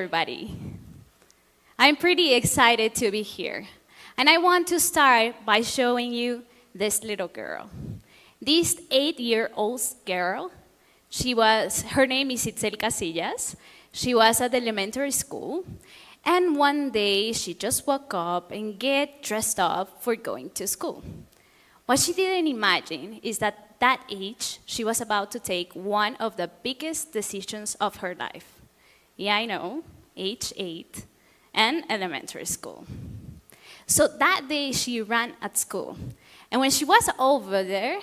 everybody. I'm pretty excited to be here. And I want to start by showing you this little girl. This 8-year-old girl, her name is Itzel Casillas. She was at elementary school. And one day, she just woke up and get dressed up for going to school. What she didn't imagine is that at that age, she was about to take one of the biggest decisions of her life. Yeah, I know, age 8 and elementary school. So that day, she ran at school. And when she was over there,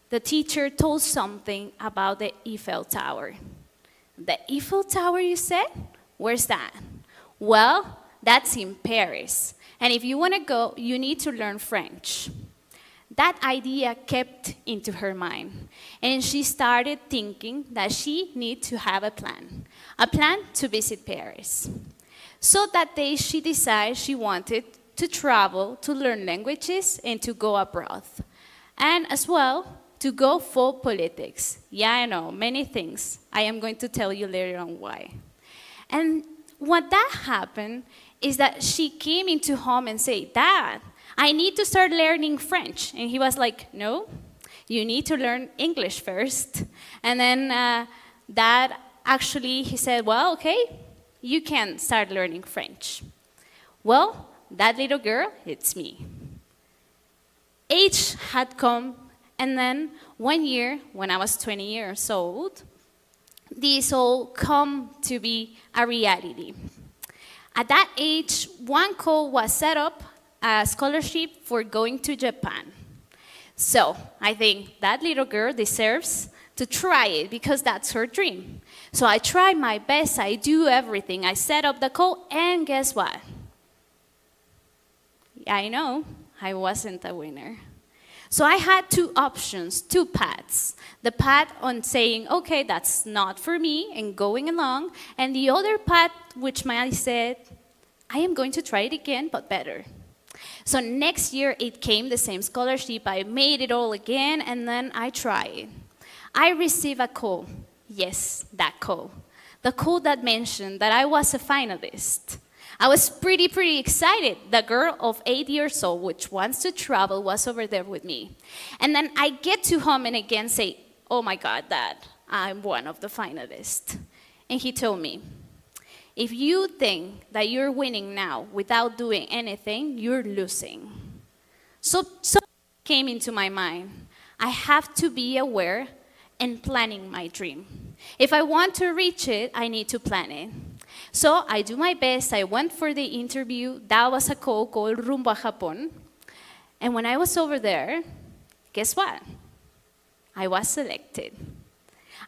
the teacher told something about the Eiffel Tower. The Eiffel Tower, you said? Where's that? Well, that's in Paris. And if you want to go, you need to learn French. That idea kept into her mind. And she started thinking that she needed to have a plan to visit Paris. So that day, she decided she wanted to travel, to learn languages, and to go abroad. And as well, to go for politics. Yeah, I know, many things. I am going to tell you later on why. And what that happened is that she came into home and said, "Dad, I need to start learning French." And he was like, "No, you need to learn English first." And then Dad actually, he said, "Well, okay, you can start learning French." Well, that little girl, it's me. Age had come, and then 1 year, when I was 20 years old, this all come to be a reality. At that age, one call was set up, a scholarship for going to Japan. So I think that little girl deserves to try it because that's her dream. So I try my best, I do everything. I set up the call, and guess what? I know, I wasn't a winner. So I had two options, two paths. The path on saying, okay, that's not for me, and going along, and the other path, which I said, I am going to try it again, but better. So next year, it came the same scholarship. I made it all again, and then I tried. I received a call. Yes, that call. The call that mentioned that I was a finalist. I was pretty excited. The girl of 8 years old, which wants to travel, was over there with me. And then I get to home and again say, "Oh my God, Dad, I'm one of the finalists." And he told me, "If you think that you're winning now without doing anything, you're losing." So came into my mind. I have to be aware and planning my dream. If I want to reach it, I need to plan it. So I do my best. I went for the interview. That was a call called Rumbo a Japón. And when I was over there, guess what? I was selected.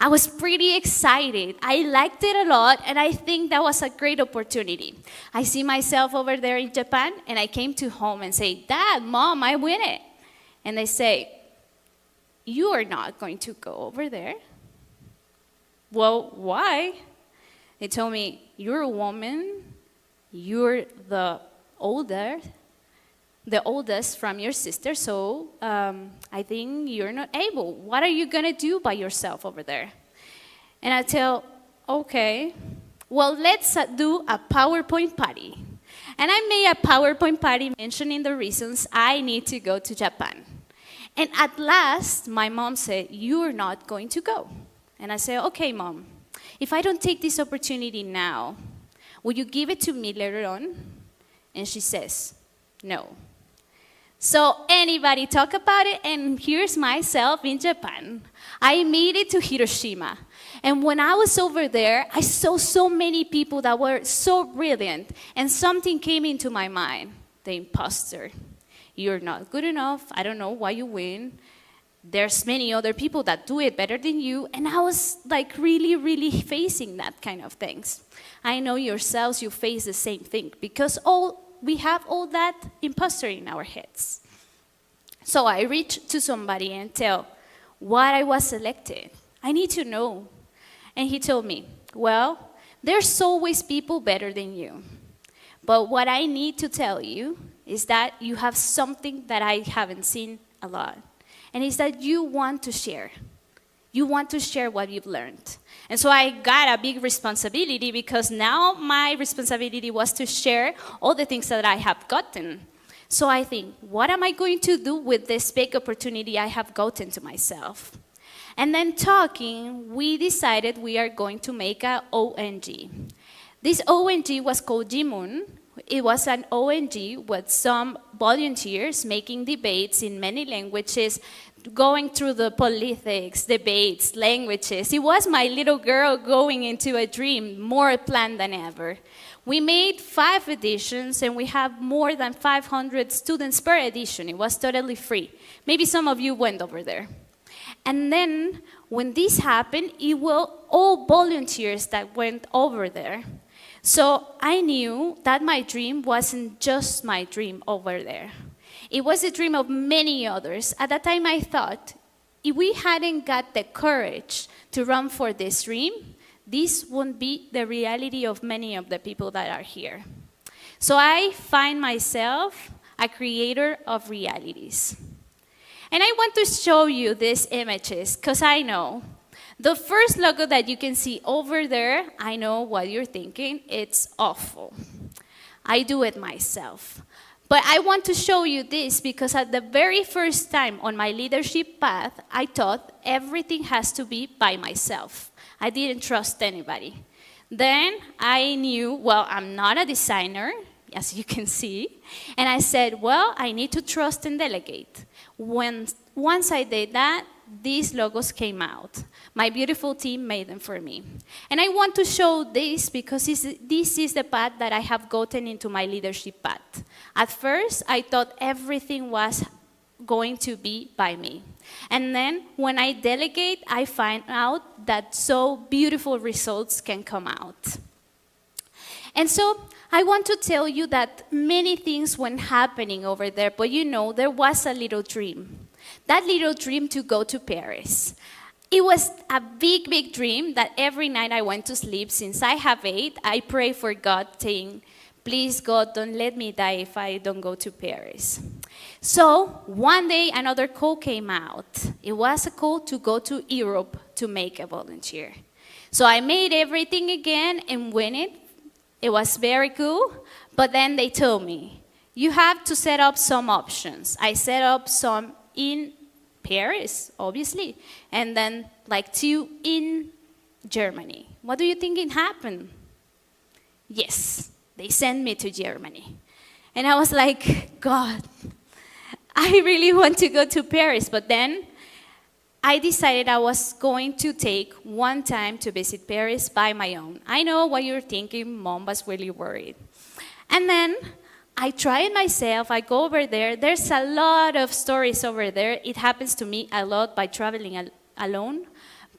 I was pretty excited. I liked it a lot, and I think that was a great opportunity. I see myself over there in Japan, and I came to home and say, "Dad, Mom, I win it." And they say, "You are not going to go over there." Well, why? They told me, "You're a woman, you're the oldest from your sister, so I think you're not able. What are you gonna do by yourself over there?" And I tell, "Okay, well, let's do a PowerPoint party." And I made a PowerPoint party mentioning the reasons I need to go to Japan. And at last, my mom said, "You're not going to go." And I said, "Okay, Mom, if I don't take this opportunity now, will you give it to me later on?" And she says, "No." So anybody talk about it, and here's myself in Japan. I made it to Hiroshima. And when I was over there, I saw so many people that were so brilliant, and something came into my mind. The imposter. You're not good enough. I don't know why you win. There's many other people that do it better than you. And I was like really facing that kind of things. I know yourselves, you face the same thing because we have all that imposter in our heads. So I reached to somebody and tell why I was selected. I need to know. And he told me, "Well, there's always people better than you. But what I need to tell you is that you have something that I haven't seen a lot. And it's that you want to share. You want to share what you've learned. And so I got a big responsibility because now my responsibility was to share all the things that I have gotten. So I think, what am I going to do with this big opportunity I have gotten to myself? And then talking, we decided we are going to make an ONG. This ONG was called GMUN. It was an ONG with some volunteers making debates in many languages, going through the politics, debates, languages. It was my little girl going into a dream, more planned than ever. We made 5 editions, and we have more than 500 students per edition. It was totally free. Maybe some of you went over there. And then, when this happened, it was all volunteers that went over there. So I knew that my dream wasn't just my dream over there. It was a dream of many others. At that time, I thought, if we hadn't got the courage to run for this dream, this wouldn't be the reality of many of the people that are here. So I find myself a creator of realities. And I want to show you these images, because I know the first logo that you can see over there, I know what you're thinking, it's awful. I do it myself. But I want to show you this because at the very first time on my leadership path, I thought everything has to be by myself. I didn't trust anybody. Then I knew, well, I'm not a designer, as you can see. And I said, well, I need to trust and delegate. Once I did that, these logos came out. My beautiful team made them for me. And I want to show this because this is the path that I have gotten into my leadership path. At first, I thought everything was going to be by me. And then when I delegate, I find out that so beautiful results can come out. And so I want to tell you that many things were happening over there, but you know, there was a little dream. That little dream to go to Paris. It was a big, big dream that every night I went to sleep. Since I have 8, I pray for God, saying, please, God, don't let me die if I don't go to Paris. So one day, another call came out. It was a call to go to Europe to make a volunteer. So I made everything again and went it. It was very cool. But then they told me, you have to set up some options. I set up some in Paris, obviously, and then like 2 in Germany. What do you think happened? Yes, they sent me to Germany. And I was like, God, I really want to go to Paris. But then I decided I was going to take one time to visit Paris by my own. I know what you're thinking. Mom was really worried. And then I try it myself. I go over there. There's a lot of stories over there. It happens to me a lot by traveling alone.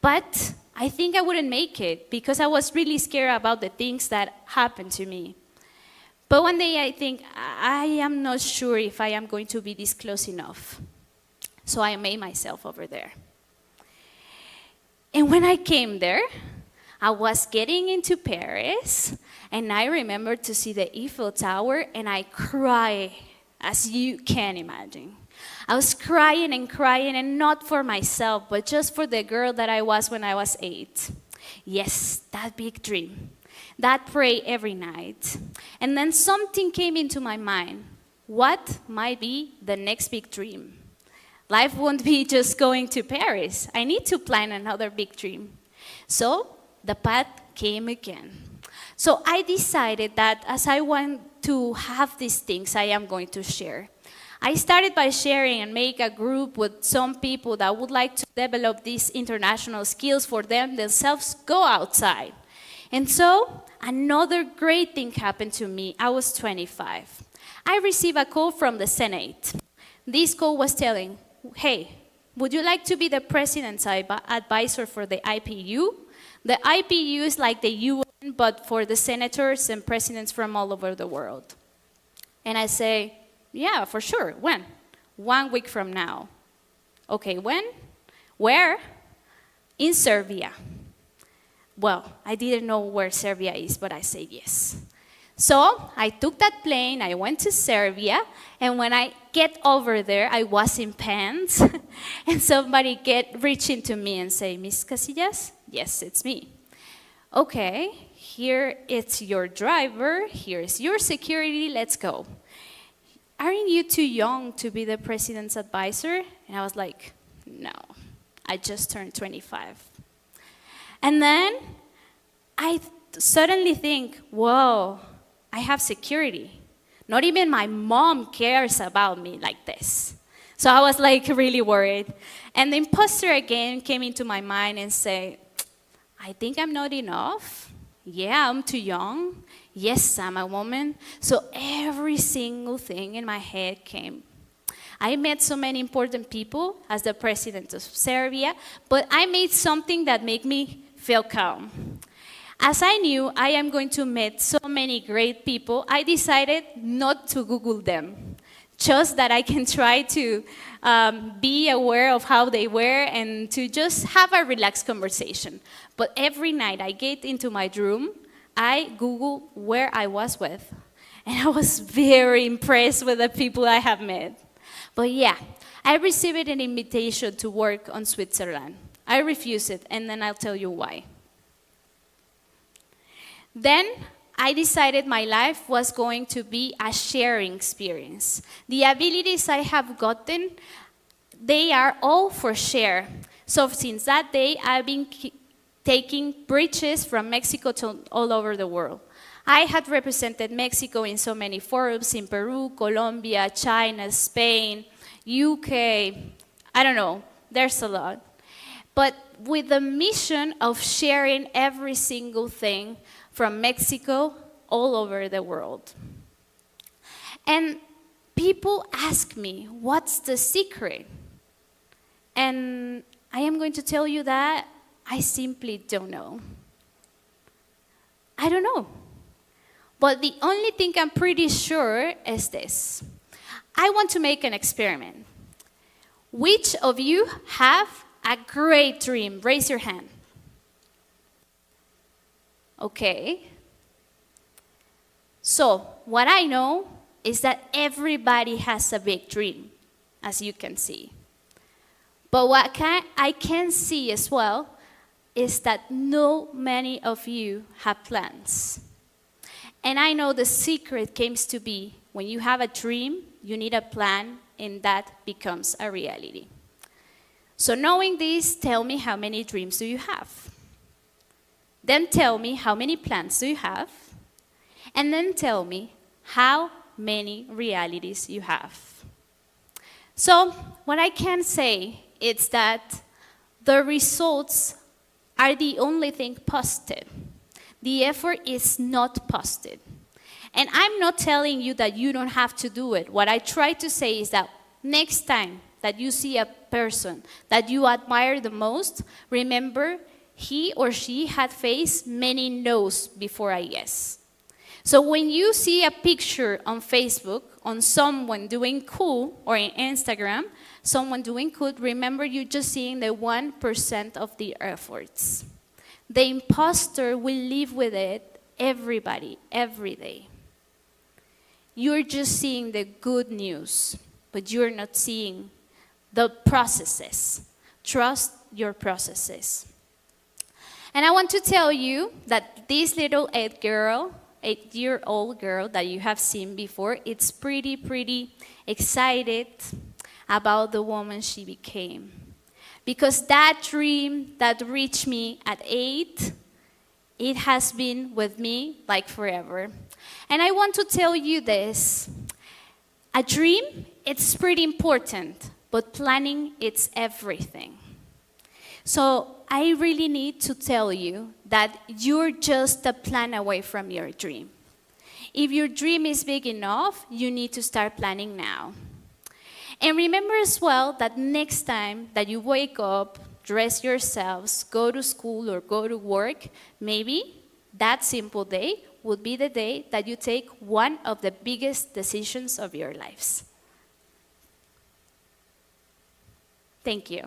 But I think I wouldn't make it because I was really scared about the things that happened to me. But one day I think, I am not sure if I am going to be this close enough. So I made myself over there. And when I came there, I was getting into Paris, and I remember to see the Eiffel Tower, and I cried, as you can imagine. I was crying, and not for myself, but just for the girl that I was when I was 8. Yes, that big dream, that pray every night. And then something came into my mind. What might be the next big dream? Life won't be just going to Paris. I need to plan another big dream. So the path came again. So I decided that as I want to have these things, I am going to share. I started by sharing and make a group with some people that would like to develop these international skills for them themselves, go outside. And so another great thing happened to me. I was 25. I received a call from the Senate. This call was telling, hey, would you like to be the president's advisor for the IPU? The IPU is like the UN, but for the senators and presidents from all over the world. And I say, yeah, for sure. When? 1 week from now. Okay, when? Where? In Serbia. Well, I didn't know where Serbia is, but I say yes. So I took that plane, I went to Serbia, and when I get over there, I was in pants, and somebody reaching to me and say, Miss Casillas? Yes, it's me. Okay, here it's your driver, here's your security, let's go. Aren't you too young to be the president's advisor? And I was like, no, I just turned 25. And then I suddenly think, whoa, I have security. Not even my mom cares about me like this. So I was like really worried. And the imposter again came into my mind and said, I think I'm not enough. Yeah, I'm too young. Yes, I'm a woman. So every single thing in my head came. I met so many important people as the president of Serbia, but I made something that made me feel calm. As I knew I am going to meet so many great people, I decided not to Google them, just that I can try to be aware of how they were and to just have a relaxed conversation. But every night I get into my room, I Google where I was with. And I was very impressed with the people I have met. But yeah, I received an invitation to work on Switzerland. I refused it, and then I'll tell you why. Then I decided my life was going to be a sharing experience. The abilities I have gotten, they are all for share. So since that day, I've been taking bridges from Mexico to all over the world. I had represented Mexico in so many forums in Peru, Colombia, China, Spain, UK, I don't know, there's a lot. But with the mission of sharing every single thing from Mexico all over the world. And people ask me, what's the secret? And I am going to tell you that I simply don't know. I don't know. But the only thing I'm pretty sure is this. I want to make an experiment. Which of you have a great dream? Raise your hand. Okay. So, what I know is that everybody has a big dream, as you can see. But what I can see as well is that not many of you have plans. And I know the secret comes to be when you have a dream, you need a plan, and that becomes a reality. So knowing this, tell me how many dreams do you have? Then tell me how many plans do you have? And then tell me how many realities you have. So what I can say is that the results are the only thing posted. The effort is not posted. And I'm not telling you that you don't have to do it. What I try to say is that next time that you see a person that you admire the most, remember he or she had faced many no's before a yes. So when you see a picture on Facebook on someone doing cool, or in Instagram, someone doing cool, remember you're just seeing the 1% of the efforts. The imposter will live with it, everybody, every day. You're just seeing the good news, but you're not seeing the processes. Trust your processes. And I want to tell you that this little 8-year-old girl that you have seen before, it's pretty excited about the woman she became. Because that dream that reached me at 8, it has been with me like forever. And I want to tell you this. A dream, it's pretty important, but planning, it's everything. So I really need to tell you that you're just a plan away from your dream. If your dream is big enough, you need to start planning now. And remember as well that next time that you wake up, dress yourselves, go to school or go to work, maybe that simple day would be the day that you take one of the biggest decisions of your lives. Thank you.